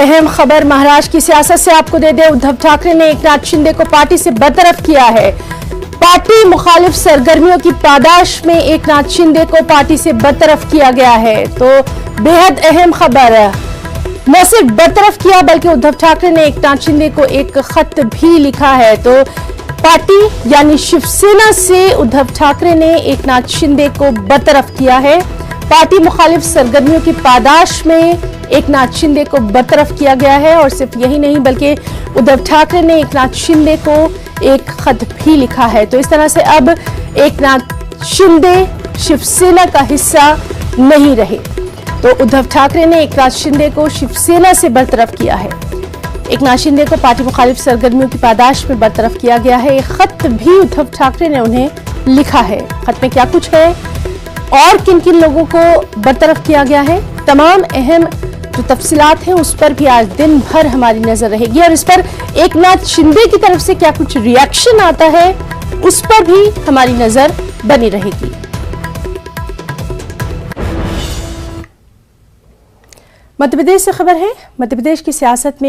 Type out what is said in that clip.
अहम खबर महाराष्ट्र की सियासत से आपको दे दें। उद्धव ठाकरे ने एकनाथ शिंदे को पार्टी से बरतरफ किया है। पार्टी मुखालिफ सरगर्मियों की पादाश में एकनाथ शिंदे को पार्टी से बरतरफ किया गया है। तो बेहद अहम खबर, न सिर्फ बरतरफ किया बल्कि उद्धव ठाकरे ने एकनाथ शिंदे को एक खत भी लिखा है। तो पार्टी यानी शिवसेना से उद्धव ठाकरे ने एकनाथ शिंदे को बरतरफ किया है। पार्टी मुखालिफ सरगर्मियों की पादाश में एकनाथ शिंदे को बरतरफ किया गया है और सिर्फ यही नहीं बल्कि उद्धव ठाकरे ने एकनाथ शिंदे को एक खत भी लिखा है। तो इस तरह से अब एकनाथ शिंदे शिवसेना का हिस्सा नहीं रहे। तो उद्धव ठाकरे ने एकनाथ शिंदे को शिवसेना से बरतरफ किया है। एकनाथ शिंदे को पार्टी मुखालिफ सरगर्मियों की पादाश में बरतरफ किया गया है। एक खत भी उद्धव ठाकरे ने उन्हें लिखा है। खत में क्या कुछ है और किन किन लोगों को बरतरफ किया गया है, तमाम अहम जो तफसीलात हैं उस पर भी आज दिन भर हमारी नजर रहेगी और इस पर एकनाथ शिंदे की तरफ से क्या कुछ रिएक्शन आता है उस पर भी हमारी नजर बनी रहेगी। मध्य प्रदेश से खबर है। मध्य प्रदेश की सियासत में